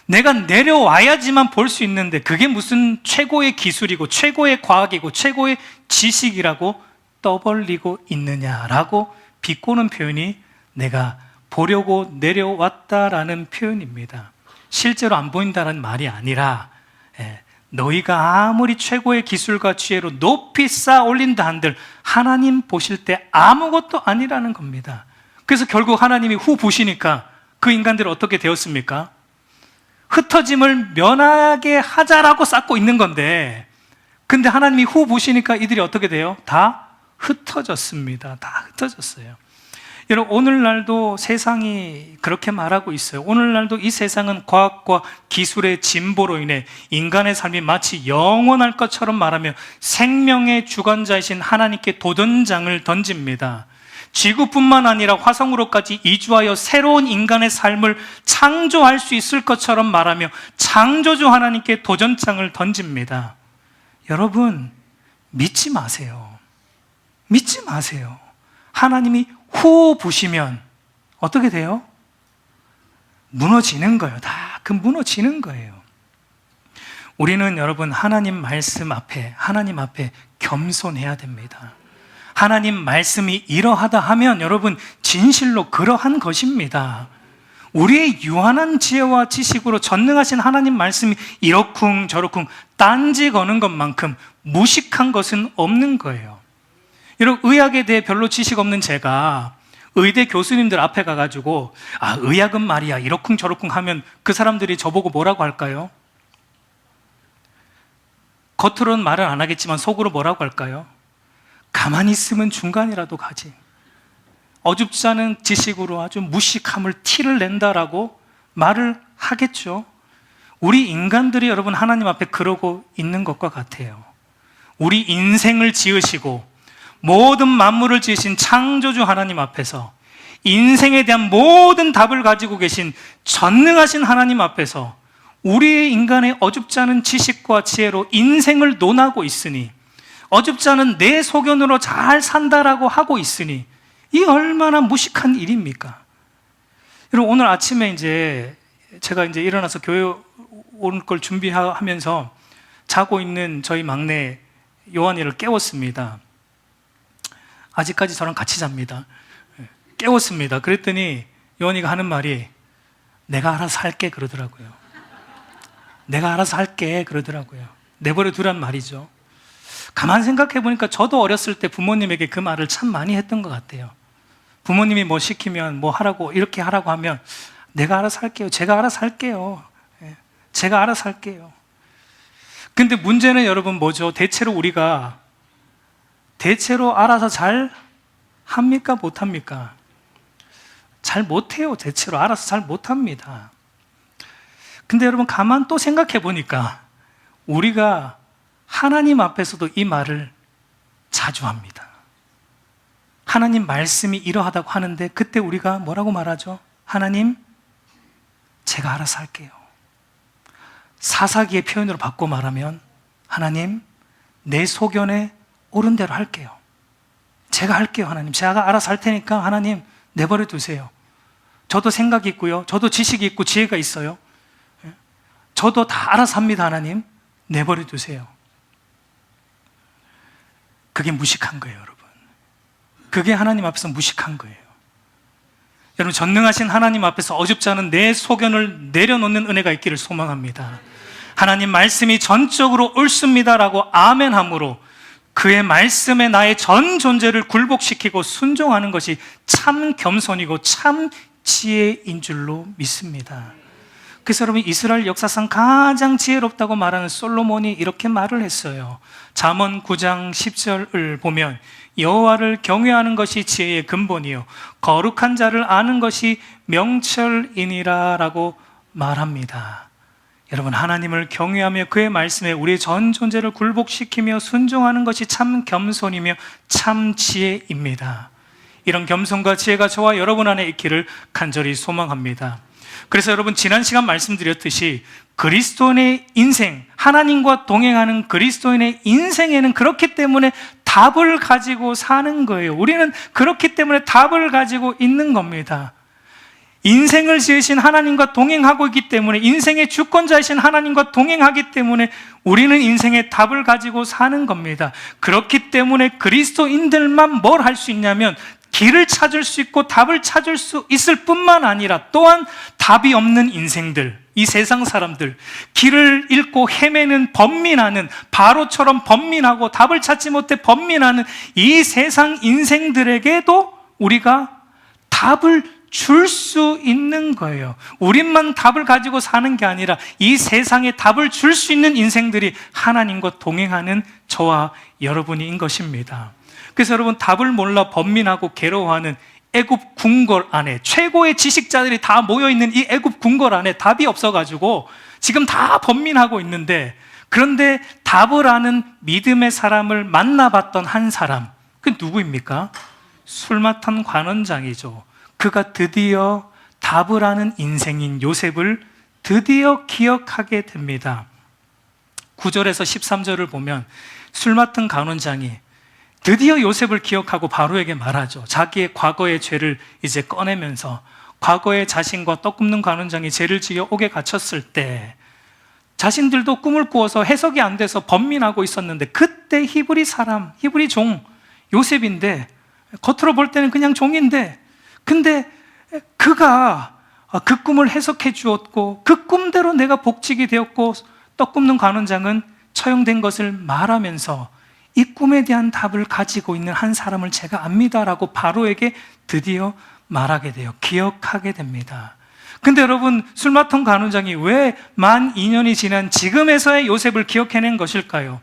내가 내려와야지만 볼 수 있는데 그게 무슨 최고의 기술이고 최고의 과학이고 최고의 지식이라고 떠벌리고 있느냐라고 비꼬는 표현이 내가 보려고 내려왔다라는 표현입니다. 실제로 안 보인다는 말이 아니라 너희가 아무리 최고의 기술과 지혜로 높이 쌓아 올린다 한들 하나님 보실 때 아무것도 아니라는 겁니다. 그래서 결국 하나님이 후 보시니까 그 인간들은 어떻게 되었습니까? 흩어짐을 면하게 하자라고 쌓고 있는 건데, 근데 하나님이 후 보시니까 이들이 어떻게 돼요? 다 흩어졌습니다. 다 흩어졌어요. 여러분, 오늘날도 세상이 그렇게 말하고 있어요. 오늘날도 이 세상은 과학과 기술의 진보로 인해 인간의 삶이 마치 영원할 것처럼 말하며 생명의 주관자이신 하나님께 도전장을 던집니다. 지구뿐만 아니라 화성으로까지 이주하여 새로운 인간의 삶을 창조할 수 있을 것처럼 말하며 창조주 하나님께 도전장을 던집니다. 여러분, 믿지 마세요. 믿지 마세요. 하나님이 후 보시면 어떻게 돼요? 무너지는 거예요. 다 그 무너지는 거예요. 우리는 여러분 하나님 말씀 앞에, 하나님 앞에 겸손해야 됩니다. 하나님 말씀이 이러하다 하면 여러분 진실로 그러한 것입니다. 우리의 유한한 지혜와 지식으로 전능하신 하나님 말씀이 이러쿵 저러쿵 딴지 거는 것만큼 무식한 것은 없는 거예요. 여러분, 의학에 대해 별로 지식 없는 제가 의대 교수님들 앞에 가가지고 의학은 말이야 이러쿵 저러쿵 하면 그 사람들이 저보고 뭐라고 할까요? 겉으로는 말을 안 하겠지만 속으로 뭐라고 할까요? 가만히 있으면 중간이라도 가지. 어줍지 않은 지식으로 아주 무식함을 티를 낸다라고 말을 하겠죠. 우리 인간들이 여러분 하나님 앞에 그러고 있는 것과 같아요. 우리 인생을 지으시고 모든 만물을 지으신 창조주 하나님 앞에서 인생에 대한 모든 답을 가지고 계신 전능하신 하나님 앞에서 우리의 인간의 어줍지 않은 지식과 지혜로 인생을 논하고 있으니, 어줍지 않은 내 소견으로 잘 산다라고 하고 있으니 이 얼마나 무식한 일입니까? 여러분, 오늘 아침에 제가 일어나서 교회 올 걸 준비하면서 자고 있는 저희 막내 요한이를 깨웠습니다. 아직까지 저랑 같이 잡니다. 깨웠습니다. 그랬더니 요한이가 하는 말이 내가 알아서 할게 그러더라고요. 내가 알아서 할게 그러더라고요. 내버려 두란 말이죠. 가만 생각해 보니까 저도 어렸을 때 부모님에게 그 말을 참 많이 했던 것 같아요. 부모님이 뭐 시키면 뭐 하라고, 이렇게 하라고 하면 내가 알아서 할게요. 제가 알아서 할게요. 제가 알아서 할게요. 근데 문제는 여러분 뭐죠? 대체로 알아서 잘 합니까? 못합니까? 잘 못해요. 대체로 알아서 잘 못합니다. 근데 여러분 가만 또 생각해 보니까 우리가 하나님 앞에서도 이 말을 자주 합니다. 하나님 말씀이 이러하다고 하는데 그때 우리가 뭐라고 말하죠? 하나님, 제가 알아서 할게요. 사사기의 표현으로 바꿔 말하면 하나님, 내 소견에 옳은 대로 할게요. 제가 할게요. 하나님, 제가 알아서 할 테니까 하나님 내버려 두세요. 저도 생각이 있고요, 저도 지식이 있고 지혜가 있어요. 저도 다 알아서 합니다. 하나님 내버려 두세요. 그게 무식한 거예요. 여러분, 그게 하나님 앞에서 무식한 거예요. 여러분, 전능하신 하나님 앞에서 어줍지 않은 내 소견을 내려놓는 은혜가 있기를 소망합니다. 하나님 말씀이 전적으로 옳습니다라고 아멘함으로 그의 말씀에 나의 전 존재를 굴복시키고 순종하는 것이 참 겸손이고 참 지혜인 줄로 믿습니다. 그래서 여러분, 이스라엘 역사상 가장 지혜롭다고 말하는 솔로몬이 이렇게 말을 했어요. 잠언 9장 10절을 보면 여호와를 경외하는 것이 지혜의 근본이요 거룩한 자를 아는 것이 명철이니라 라고 말합니다. 여러분, 하나님을 경외하며 그의 말씀에 우리의 전 존재를 굴복시키며 순종하는 것이 참 겸손이며 참 지혜입니다. 이런 겸손과 지혜가 저와 여러분 안에 있기를 간절히 소망합니다. 그래서 여러분, 지난 시간 말씀드렸듯이 그리스도인의 인생, 하나님과 동행하는 그리스도인의 인생에는 그렇기 때문에 답을 가지고 사는 거예요. 우리는 그렇기 때문에 답을 가지고 있는 겁니다. 인생을 지으신 하나님과 동행하고 있기 때문에, 인생의 주권자이신 하나님과 동행하기 때문에 우리는 인생의 답을 가지고 사는 겁니다. 그렇기 때문에 그리스도인들만 뭘 할 수 있냐면 길을 찾을 수 있고 답을 찾을 수 있을 뿐만 아니라 또한 답이 없는 인생들, 이 세상 사람들, 길을 잃고 헤매는 번민하는, 바로처럼 번민하고 답을 찾지 못해 번민하는 이 세상 인생들에게도 우리가 답을 줄 수 있는 거예요. 우리만 답을 가지고 사는 게 아니라 이 세상에 답을 줄 수 있는 인생들이 하나님과 동행하는 저와 여러분인 것입니다. 그래서 여러분, 답을 몰라 번민하고 괴로워하는 애굽 궁궐 안에, 최고의 지식자들이 다 모여있는 이 애굽 궁궐 안에 답이 없어가지고 지금 다 번민하고 있는데, 그런데 답을 아는 믿음의 사람을 만나봤던 한 사람, 그 누구입니까? 술마탄 관원장이죠. 그가 드디어 답을 아는 인생인 요셉을 드디어 기억하게 됩니다. 9절에서 13절을 보면 술 맡은 간원장이 드디어 요셉을 기억하고 바로에게 말하죠. 자기의 과거의 죄를 이제 꺼내면서, 과거에 자신과 떡 굽는 간원장이 죄를 지어 옥에 갇혔을 때 자신들도 꿈을 꾸어서 해석이 안 돼서 번민하고 있었는데, 그때 히브리 사람, 히브리 종 요셉인데, 겉으로 볼 때는 그냥 종인데, 근데 그가 그 꿈을 해석해 주었고 그 꿈대로 내가 복직이 되었고, 떡 굽는 간원장은 처형된 것을 말하면서 이 꿈에 대한 답을 가지고 있는 한 사람을 제가 압니다라고 바로에게 드디어 말하게 돼요. 기억하게 됩니다. 근데 여러분, 술 맡은 간원장이 왜 만 2년이 지난 지금에서의 요셉을 기억해낸 것일까요?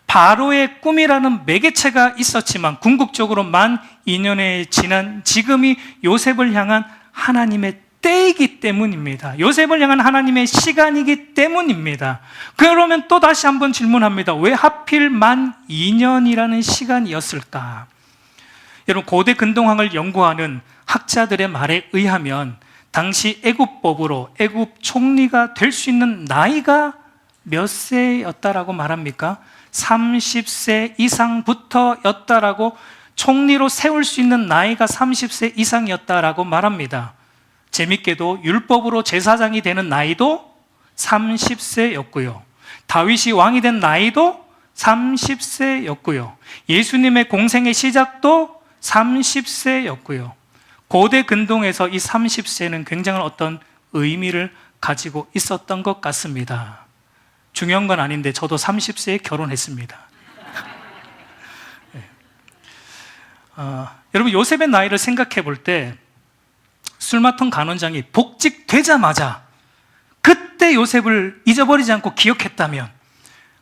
바로의 꿈이라는 매개체가 있었지만 궁극적으로 만 2년에 지난 지금이 요셉을 향한 하나님의 때이기 때문입니다. 요셉을 향한 하나님의 시간이기 때문입니다. 그러면 또 다시 한번 질문합니다. 왜 하필 만 2년이라는 시간이었을까? 여러분, 고대 근동학을 연구하는 학자들의 말에 의하면 당시 애굽법으로 애굽 총리가 될 수 있는 나이가 몇 세였다라고 말합니까? 30세 이상부터였다라고, 총리로 세울 수 있는 나이가 30세 이상이었다라고 말합니다. 재밌게도 율법으로 제사장이 되는 나이도 30세였고요. 다윗이 왕이 된 나이도 30세였고요. 예수님의 공생의 시작도 30세였고요. 고대 근동에서 이 30세는 굉장한 어떤 의미를 가지고 있었던 것 같습니다. 중요한 건 아닌데 저도 30세에 결혼했습니다. 네. 여러분, 요셉의 나이를 생각해 볼 때 술 맡은 간원장이 복직되자마자 그때 요셉을 잊어버리지 않고 기억했다면,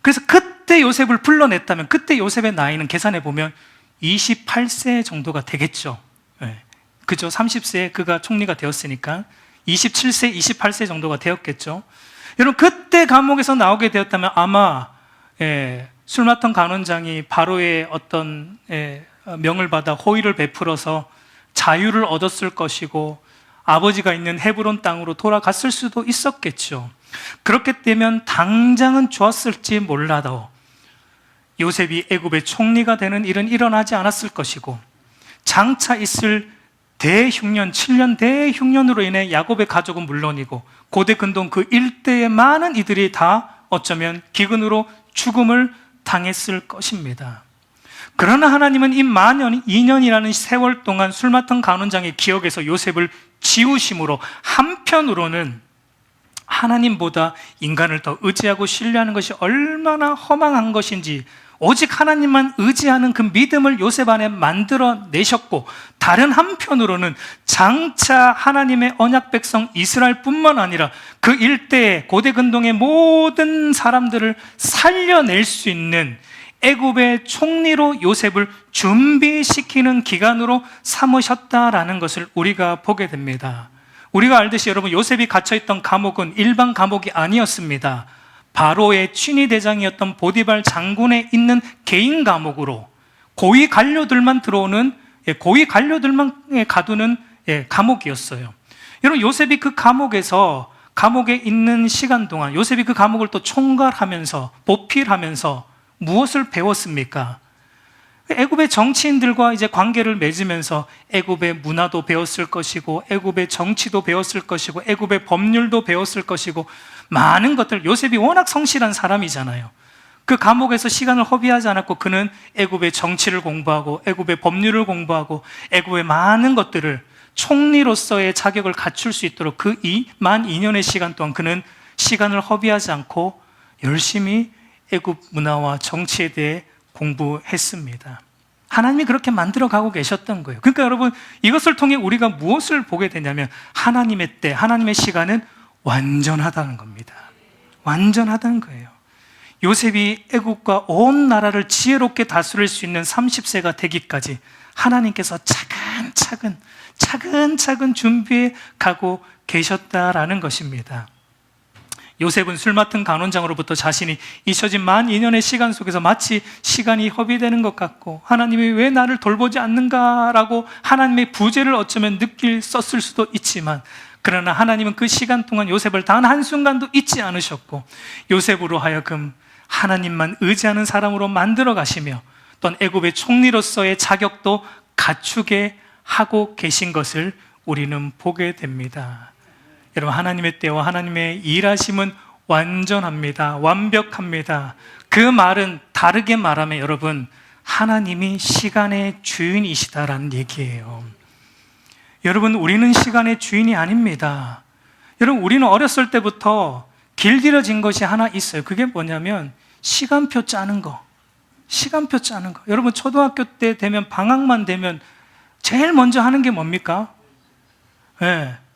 그래서 그때 요셉을 불러냈다면, 그때 요셉의 나이는 계산해 보면 28세 정도가 되겠죠. 네. 그죠? 30세에 그가 총리가 되었으니까 27세, 28세 정도가 되었겠죠. 여러분, 그때 감옥에서 나오게 되었다면 아마 술 맡은 간원장이 바로의 어떤 명을 받아 호의를 베풀어서 자유를 얻었을 것이고, 아버지가 있는 헤브론 땅으로 돌아갔을 수도 있었겠죠. 그렇게 되면 당장은 좋았을지 몰라도 요셉이 애굽의 총리가 되는 일은 일어나지 않았을 것이고, 장차 있을 대흉년, 7년 대흉년으로 인해 야곱의 가족은 물론이고 고대 근동 그 일대의 많은 이들이 다 어쩌면 기근으로 죽음을 당했을 것입니다. 그러나 하나님은 이 만 2년이라는 세월 동안 술 맡은 간원장의 기억에서 요셉을 지우심으로, 한편으로는 하나님보다 인간을 더 의지하고 신뢰하는 것이 얼마나 허망한 것인지 오직 하나님만 의지하는 그 믿음을 요셉 안에 만들어내셨고, 다른 한편으로는 장차 하나님의 언약 백성 이스라엘뿐만 아니라 그 일대의 고대 근동의 모든 사람들을 살려낼 수 있는 애굽의 총리로 요셉을 준비시키는 기간으로 삼으셨다라는 것을 우리가 보게 됩니다. 우리가 알듯이 여러분, 요셉이 갇혀있던 감옥은 일반 감옥이 아니었습니다. 바로의 친위 대장이었던 보디발 장군에 있는 개인 감옥으로 고위 관료들만 들어오는 고위 관료들만 가두는 감옥이었어요. 여러분, 요셉이 그 감옥에 있는 시간 동안 요셉이 그 감옥을 또 총괄하면서 보필하면서 무엇을 배웠습니까? 애굽의 정치인들과 이제 관계를 맺으면서 애굽의 문화도 배웠을 것이고, 애굽의 정치도 배웠을 것이고, 애굽의 법률도 배웠을 것이고, 많은 것들. 요셉이 워낙 성실한 사람이잖아요. 그 감옥에서 시간을 허비하지 않았고, 그는 애굽의 정치를 공부하고, 애굽의 법률을 공부하고, 애굽의 많은 것들을 총리로서의 자격을 갖출 수 있도록 그 만 2년의 시간 동안 그는 시간을 허비하지 않고 열심히 애굽 문화와 정치에 대해 공부했습니다. 하나님이 그렇게 만들어 가고 계셨던 거예요. 그러니까 여러분, 이것을 통해 우리가 무엇을 보게 되냐면 하나님의 때, 하나님의 시간은 완전하다는 겁니다. 완전하다는 거예요. 요셉이 애국과 온 나라를 지혜롭게 다스릴 수 있는 30세가 되기까지 하나님께서 차근차근 준비해 가고 계셨다라는 것입니다. 요셉은 술 맡은 간원장으로부터 자신이 잊혀진 만 2년의 시간 속에서 마치 시간이 허비되는 것 같고, 하나님이 왜 나를 돌보지 않는가라고 하나님의 부재를 어쩌면 썼을 수도 있지만, 그러나 하나님은 그 시간 동안 요셉을 단 한순간도 잊지 않으셨고, 요셉으로 하여금 하나님만 의지하는 사람으로 만들어 가시며, 또한 애굽의 총리로서의 자격도 갖추게 하고 계신 것을 우리는 보게 됩니다. 여러분, 하나님의 때와 하나님의 일하심은 완전합니다. 완벽합니다. 그 말은 다르게 말하면 여러분, 하나님이 시간의 주인이시다라는 얘기예요. 여러분, 우리는 시간의 주인이 아닙니다. 여러분, 우리는 어렸을 때부터 길들여진 것이 하나 있어요. 그게 뭐냐면 시간표 짜는 거. 시간표 짜는 거. 여러분, 초등학교 때 되면, 방학만 되면 제일 먼저 하는 게 뭡니까?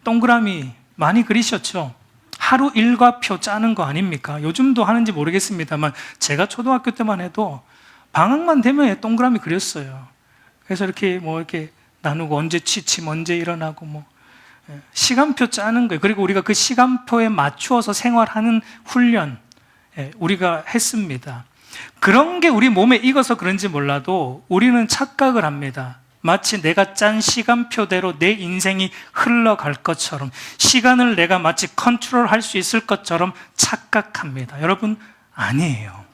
동그라미 많이 그리셨죠? 하루 일과표 짜는 거 아닙니까? 요즘도 하는지 모르겠습니다만 제가 초등학교 때만 해도 방학만 되면 동그라미 그렸어요. 그래서 이렇게 나누고 언제 취침, 언제 일어나고 시간표 짜는 거예요. 그리고 우리가 그 시간표에 맞추어서 생활하는 훈련 우리가 했습니다. 그런 게 우리 몸에 익어서 그런지 몰라도 우리는 착각을 합니다. 마치 내가 짠 시간표대로 내 인생이 흘러갈 것처럼, 시간을 내가 마치 컨트롤할 수 있을 것처럼 착각합니다. 여러분, 아니에요.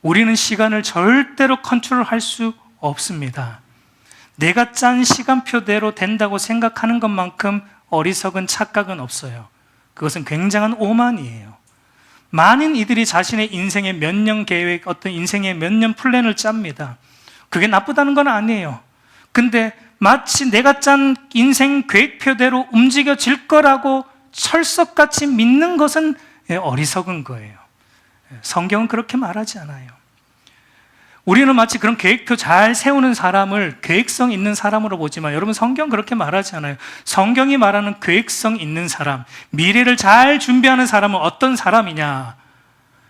우리는 시간을 절대로 컨트롤할 수 없습니다. 내가 짠 시간표대로 된다고 생각하는 것만큼 어리석은 착각은 없어요. 그것은 굉장한 오만이에요. 많은 이들이 자신의 인생의 몇 년 계획, 어떤 인생의 몇 년 플랜을 짭니다. 그게 나쁘다는 건 아니에요. 근데 마치 내가 짠 인생 계획표대로 움직여질 거라고 철석같이 믿는 것은 어리석은 거예요. 성경은 그렇게 말하지 않아요. 우리는 마치 그런 계획표 잘 세우는 사람을 계획성 있는 사람으로 보지만, 여러분, 성경은 그렇게 말하지 않아요. 성경이 말하는 계획성 있는 사람, 미래를 잘 준비하는 사람은 어떤 사람이냐?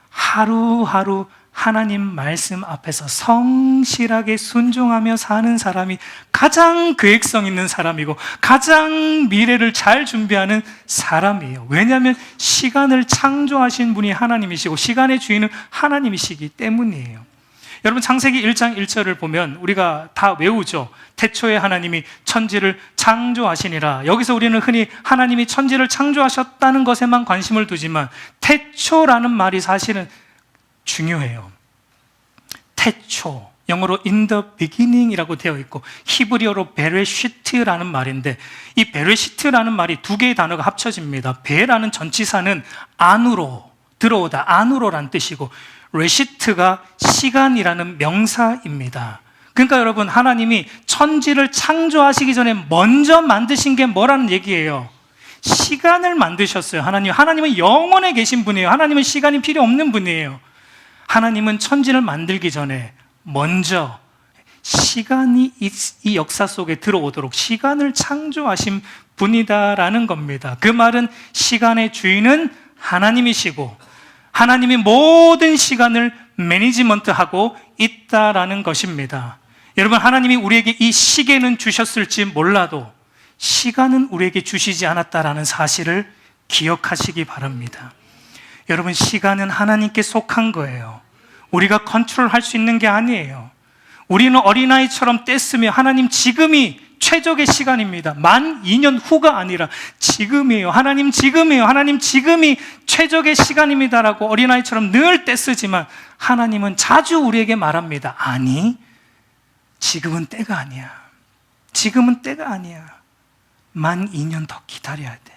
하루하루 하나님 말씀 앞에서 성실하게 순종하며 사는 사람이 가장 계획성 있는 사람이고 가장 미래를 잘 준비하는 사람이에요. 왜냐하면 시간을 창조하신 분이 하나님이시고 시간의 주인은 하나님이시기 때문이에요. 여러분, 창세기 1장 1절을 보면 우리가 다 외우죠. 태초에 하나님이 천지를 창조하시니라. 여기서 우리는 흔히 하나님이 천지를 창조하셨다는 것에만 관심을 두지만 태초라는 말이 사실은 중요해요. 태초, 영어로 in the beginning이라고 되어 있고 히브리어로 베레시트라는 말인데, 이 베레시트라는 말이 두 개의 단어가 합쳐집니다. 베라는 전치사는 안으로, 들어오다, 안으로란 뜻이고, 레시트가 시간이라는 명사입니다. 그러니까 여러분, 하나님이 천지를 창조하시기 전에 먼저 만드신 게 뭐라는 얘기예요? 시간을 만드셨어요. 하나님은 영원에 계신 분이에요. 하나님은 시간이 필요 없는 분이에요. 하나님은 천지를 만들기 전에 먼저 시간이 이 역사 속에 들어오도록 시간을 창조하신 분이다라는 겁니다. 그 말은 시간의 주인은 하나님이시고 하나님이 모든 시간을 매니지먼트하고 있다라는 것입니다. 여러분, 하나님이 우리에게 이 시계는 주셨을지 몰라도 시간은 우리에게 주시지 않았다라는 사실을 기억하시기 바랍니다. 여러분, 시간은 하나님께 속한 거예요. 우리가 컨트롤할 수 있는 게 아니에요. 우리는 어린아이처럼 떼쓰며 하나님 지금이 최적의 시간입니다. 만 2년 후가 아니라 지금이에요. 하나님 지금이에요. 하나님 지금이 최적의 시간입니다라고 어린아이처럼 늘 떼쓰지만 하나님은 자주 우리에게 말합니다. 아니, 지금은 때가 아니야. 지금은 때가 아니야. 만 2년 더 기다려야 돼.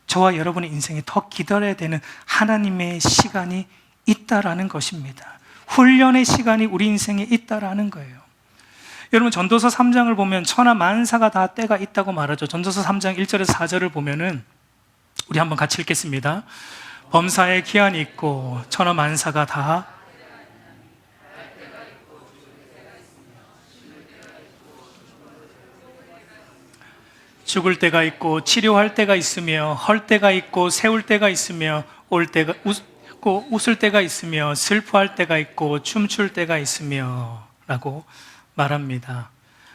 저와 여러분의 인생에 더 기다려야 되는 하나님의 시간이 있다라는 것입니다. 훈련의 시간이 우리 인생에 있다라는 거예요. 여러분, 전도서 3장을 보면 천하 만사가 다 때가 있다고 말하죠. 전도서 3장 1절에서 4절을 보면은 우리 한번 같이 읽겠습니다. 범사에 기한이 있고 천하 만사가 다 죽을 때가 있고 치료할 때가 있으며 헐 때가 있고 세울 때가 있으며 올 때가 있고 웃을 때가 있으며 슬퍼할 때가 있고 춤출 때가 있으며 라고 말합니다.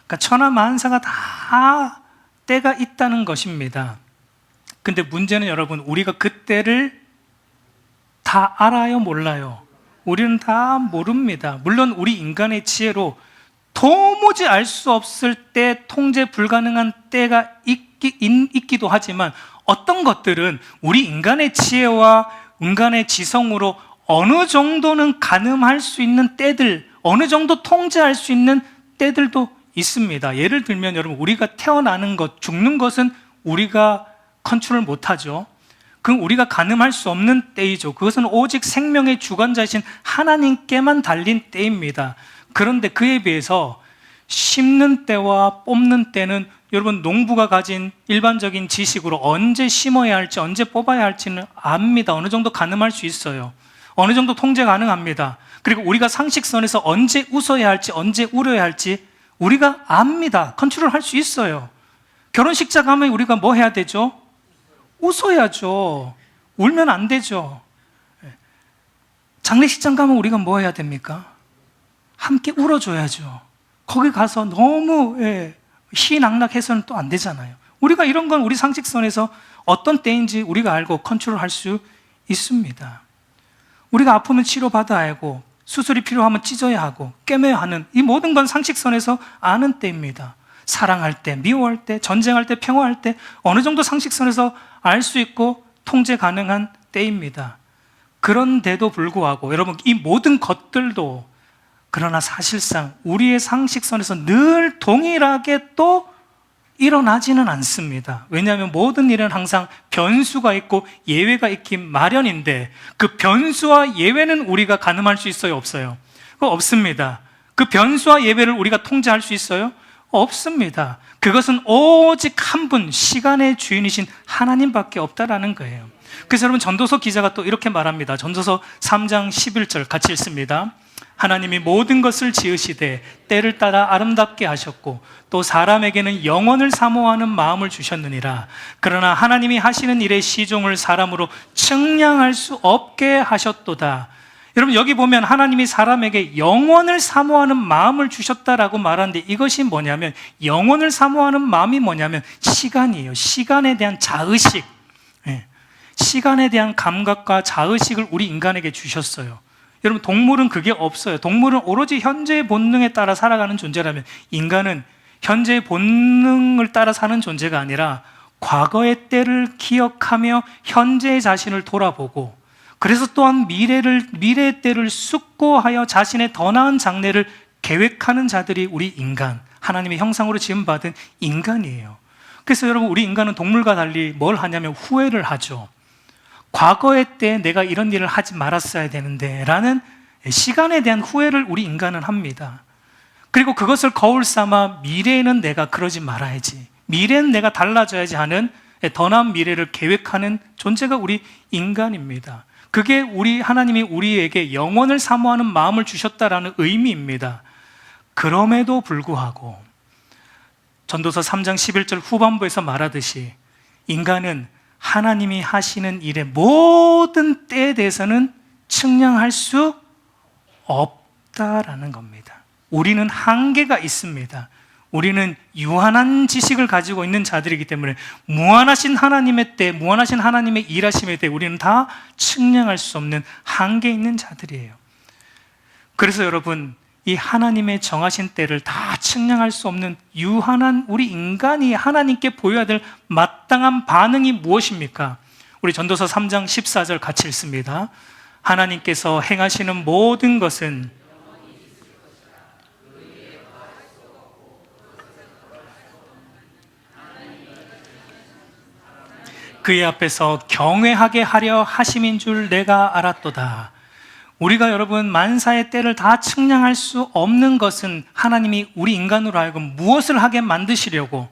그러니까 천하 만사가 다 때가 있다는 것입니다. 근데 문제는 여러분, 우리가 그 때를 다 알아요, 몰라요? 우리는 다 모릅니다. 물론 우리 인간의 지혜로 도무지 알 수 없을 때, 통제 불가능한 때가 있기도 하지만 어떤 것들은 우리 인간의 지혜와 인간의 지성으로 어느 정도는 가늠할 수 있는 때들, 어느 정도 통제할 수 있는 때들도 있습니다. 예를 들면 여러분, 우리가 태어나는 것, 죽는 것은 우리가 컨트롤 못하죠. 그건 우리가 가늠할 수 없는 때이죠. 그것은 오직 생명의 주관자이신 하나님께만 달린 때입니다. 그런데 그에 비해서 심는 때와 뽑는 때는 여러분, 농부가 가진 일반적인 지식으로 언제 심어야 할지, 언제 뽑아야 할지는 압니다. 어느 정도 가늠할 수 있어요. 어느 정도 통제 가능합니다. 그리고 우리가 상식선에서 언제 웃어야 할지, 언제 울어야 할지 우리가 압니다. 컨트롤 할 수 있어요. 결혼식장 가면 우리가 뭐 해야 되죠? 웃어야죠. 울면 안 되죠. 장례식장 가면 우리가 뭐 해야 됩니까? 함께 울어줘야죠. 거기 가서 너무 희낙낙해서는 또 안 되잖아요. 우리가 이런 건 우리 상식선에서 어떤 때인지 우리가 알고 컨트롤할 수 있습니다. 우리가 아프면 치료받아야 하고 수술이 필요하면 찢어야 하고 꿰매야 하는 이 모든 건 상식선에서 아는 때입니다. 사랑할 때, 미워할 때, 전쟁할 때, 평화할 때 어느 정도 상식선에서 알 수 있고 통제 가능한 때입니다. 그런데도 불구하고 여러분, 이 모든 것들도 그러나 사실상 우리의 상식선에서 늘 동일하게 또 일어나지는 않습니다. 왜냐하면 모든 일은 항상 변수가 있고 예외가 있기 마련인데 그 변수와 예외는 우리가 가늠할 수 있어요, 없어요? 없습니다. 그 변수와 예외를 우리가 통제할 수 있어요? 없습니다. 그것은 오직 한 분, 시간의 주인이신 하나님밖에 없다라는 거예요. 그래서 여러분, 전도서 기자가 또 이렇게 말합니다. 전도서 3장 11절 같이 읽습니다. 하나님이 모든 것을 지으시되 때를 따라 아름답게 하셨고 또 사람에게는 영원을 사모하는 마음을 주셨느니라. 그러나 하나님이 하시는 일의 시종을 사람으로 측량할 수 없게 하셨도다. 여러분, 여기 보면 하나님이 사람에게 영원을 사모하는 마음을 주셨다라고 말하는데 이것이 뭐냐면, 영원을 사모하는 마음이 뭐냐면 시간이에요. 시간에 대한 자의식, 시간에 대한 감각과 자의식을 우리 인간에게 주셨어요. 여러분, 동물은 그게 없어요. 동물은 오로지 현재의 본능에 따라 살아가는 존재라면 인간은 현재의 본능을 따라 사는 존재가 아니라 과거의 때를 기억하며 현재의 자신을 돌아보고, 그래서 또한 미래의 때를 숙고하여 자신의 더 나은 장래를 계획하는 자들이 우리 인간, 하나님의 형상으로 지음받은 인간이에요. 그래서 여러분, 우리 인간은 동물과 달리 뭘 하냐면 후회를 하죠. 과거의 때 내가 이런 일을 하지 말았어야 되는데 라는 시간에 대한 후회를 우리 인간은 합니다. 그리고 그것을 거울 삼아 미래에는 내가 그러지 말아야지, 미래는 내가 달라져야지 하는 더 나은 미래를 계획하는 존재가 우리 인간입니다. 그게 하나님이 우리에게 영원을 사모하는 마음을 주셨다라는 의미입니다. 그럼에도 불구하고 전도서 3장 11절 후반부에서 말하듯이 인간은 하나님이 하시는 일의 모든 때에 대해서는 측량할 수 없다라는 겁니다. 우리는 한계가 있습니다. 우리는 유한한 지식을 가지고 있는 자들이기 때문에 무한하신 하나님의 때, 무한하신 하나님의 일하심에 대해 우리는 다 측량할 수 없는 한계 있는 자들이에요. 그래서 여러분, 이 하나님의 정하신 때를 다 측량할 수 없는 유한한 우리 인간이 하나님께 보여야 될 마땅한 반응이 무엇입니까? 우리 전도서 3장 14절 같이 읽습니다. 하나님께서 행하시는 모든 것은 그의 앞에서 경외하게 하려 하심인 줄 내가 알았도다. 우리가 여러분 만사의 때를 다 측량할 수 없는 것은 하나님이 우리 인간으로 하여금 무엇을 하게 만드시려고,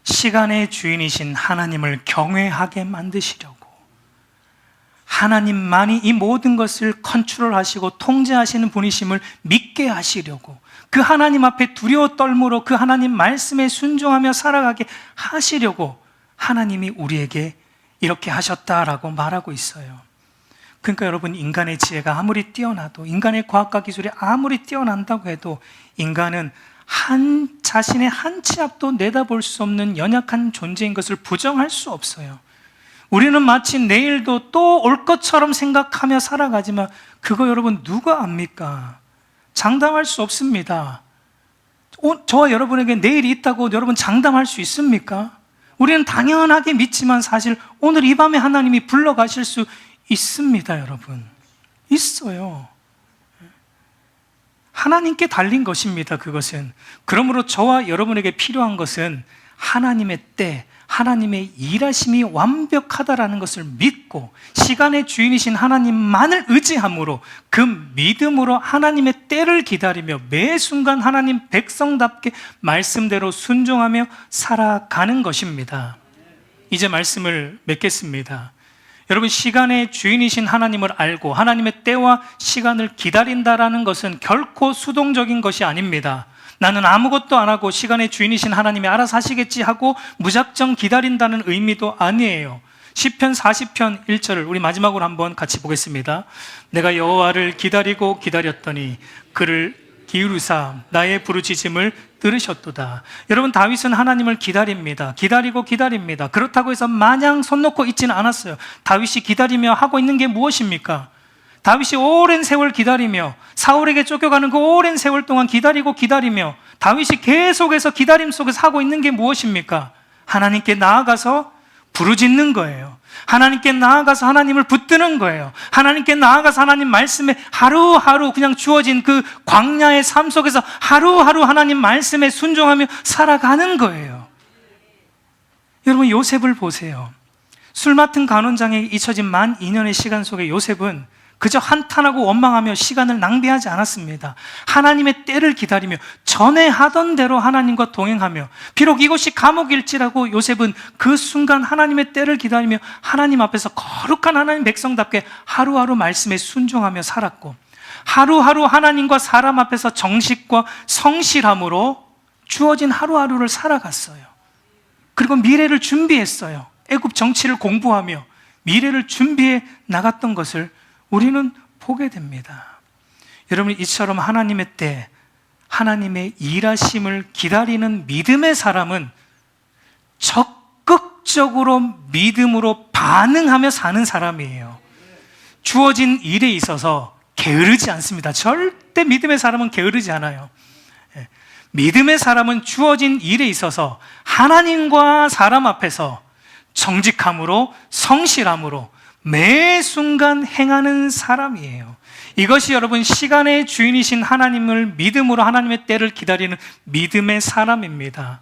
시간의 주인이신 하나님을 경외하게 만드시려고, 하나님만이 이 모든 것을 컨트롤하시고 통제하시는 분이심을 믿게 하시려고, 그 하나님 앞에 두려워 떨므로 그 하나님 말씀에 순종하며 살아가게 하시려고 하나님이 우리에게 이렇게 하셨다라고 말하고 있어요. 그러니까 여러분, 인간의 지혜가 아무리 뛰어나도, 인간의 과학과 기술이 아무리 뛰어난다고 해도 인간은 자신의 한 치 앞도 내다볼 수 없는 연약한 존재인 것을 부정할 수 없어요. 우리는 마치 내일도 또 올 것처럼 생각하며 살아가지만 그거 여러분 누가 압니까? 장담할 수 없습니다. 저와 여러분에게 내일이 있다고 여러분 장담할 수 있습니까? 우리는 당연하게 믿지만 사실 오늘 이 밤에 하나님이 불러가실 수 있습니다, 여러분. 있어요. 하나님께 달린 것입니다, 그것은. 그러므로 저와 여러분에게 필요한 것은 하나님의 때, 하나님의 일하심이 완벽하다라는 것을 믿고 시간의 주인이신 하나님만을 의지함으로 그 믿음으로 하나님의 때를 기다리며 매 순간 하나님 백성답게 말씀대로 순종하며 살아가는 것입니다. 이제 말씀을 맺겠습니다. 여러분, 시간의 주인이신 하나님을 알고 하나님의 때와 시간을 기다린다라는 것은 결코 수동적인 것이 아닙니다. 나는 아무것도 안 하고 시간의 주인이신 하나님이 알아서 하시겠지 하고 무작정 기다린다는 의미도 아니에요. 시편 40편 1절을 우리 마지막으로 한번 같이 보겠습니다. 내가 여호와를 기다리고 기다렸더니 그를 기울이사 나의 부르짖음을 들으셨도다. 여러분, 다윗은 하나님을 기다립니다. 기다리고 기다립니다. 그렇다고 해서 마냥 손 놓고 있지는 않았어요. 다윗이 기다리며 하고 있는 게 무엇입니까? 다윗이 오랜 세월 기다리며 사울에게 쫓겨가는 그 오랜 세월 동안 기다리고 기다리며 다윗이 계속해서 기다림 속에서 하고 있는 게 무엇입니까? 하나님께 나아가서 부르짖는 거예요. 하나님께 나아가서 하나님을 붙드는 거예요. 하나님께 나아가서 하나님 말씀에 하루하루 그냥 주어진 그 광야의 삶 속에서 하루하루 하나님 말씀에 순종하며 살아가는 거예요. 여러분, 요셉을 보세요. 술 맡은 간원장에게 잊혀진 만 2년의 시간 속에 요셉은 그저 한탄하고 원망하며 시간을 낭비하지 않았습니다. 하나님의 때를 기다리며 전에 하던 대로 하나님과 동행하며, 비록 이곳이 감옥일지라도 요셉은 그 순간 하나님의 때를 기다리며 하나님 앞에서 거룩한 하나님 백성답게 하루하루 말씀에 순종하며 살았고, 하루하루 하나님과 사람 앞에서 정식과 성실함으로 주어진 하루하루를 살아갔어요. 그리고 미래를 준비했어요. 애굽 정치를 공부하며 미래를 준비해 나갔던 것을 우리는 보게 됩니다. 여러분, 이처럼 하나님의 때, 하나님의 일하심을 기다리는 믿음의 사람은 적극적으로 믿음으로 반응하며 사는 사람이에요. 주어진 일에 있어서 게으르지 않습니다. 절대 믿음의 사람은 게으르지 않아요. 믿음의 사람은 주어진 일에 있어서 하나님과 사람 앞에서 정직함으로, 성실함으로 매 순간 행하는 사람이에요. 이것이 여러분, 시간의 주인이신 하나님을 믿음으로 하나님의 때를 기다리는 믿음의 사람입니다.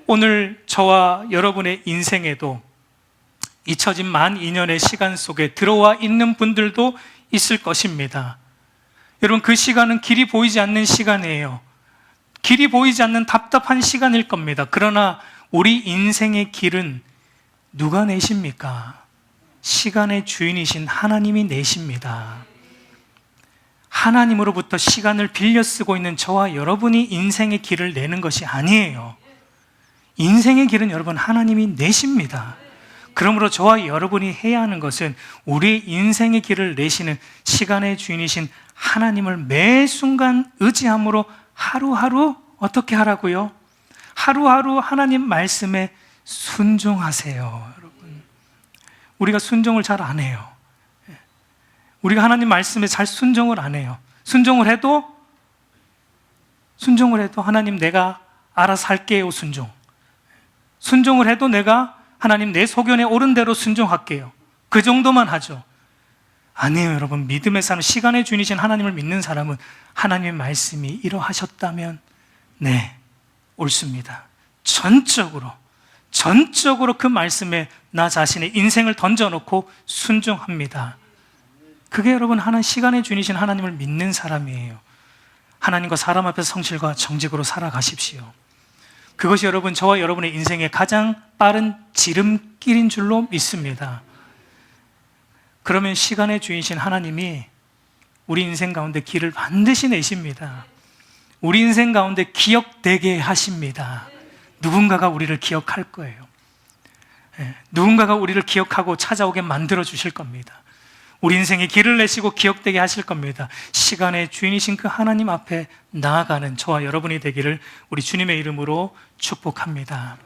오늘 저와 여러분의 인생에도 잊혀진 만 2년의 시간 속에 들어와 있는 분들도 있을 것입니다. 여러분, 그 시간은 길이 보이지 않는 시간이에요. 길이 보이지 않는 답답한 시간일 겁니다. 그러나 우리 인생의 길은 누가 내십니까? 시간의 주인이신 하나님이 내십니다. 하나님으로부터 시간을 빌려 쓰고 있는 저와 여러분이 인생의 길을 내는 것이 아니에요. 인생의 길은 여러분 하나님이 내십니다. 그러므로 저와 여러분이 해야 하는 것은 우리의 인생의 길을 내시는 시간의 주인이신 하나님을 매 순간 의지함으로 하루하루 어떻게 하라고요? 하루하루 하나님 말씀에 순종하세요. 우리가 순종을 잘 안 해요. 우리가 하나님 말씀에 잘 순종을 안 해요. 순종을 해도 순종을 해도 하나님 내가 알아서 할게요. 순종을 해도 내가 하나님 내 소견에 옳은 대로 순종할게요. 그 정도만 하죠. 아니에요, 여러분. 믿음의 사람, 시간의 주인이신 하나님을 믿는 사람은 하나님의 말씀이 이러하셨다면 네, 옳습니다. 전적으로 그 말씀에 나 자신의 인생을 던져놓고 순종합니다. 그게 여러분 시간의 주인이신 하나님을 믿는 사람이에요. 하나님과 사람 앞에서 성실과 정직으로 살아가십시오. 그것이 여러분 저와 여러분의 인생의 가장 빠른 지름길인 줄로 믿습니다. 그러면 시간의 주인이신 하나님이 우리 인생 가운데 길을 반드시 내십니다. 우리 인생 가운데 기억되게 하십니다. 누군가가 우리를 기억할 거예요. 누군가가 우리를 기억하고 찾아오게 만들어 주실 겁니다. 우리 인생에 길을 내시고 기억되게 하실 겁니다. 시간의 주인이신 그 하나님 앞에 나아가는 저와 여러분이 되기를 우리 주님의 이름으로 축복합니다.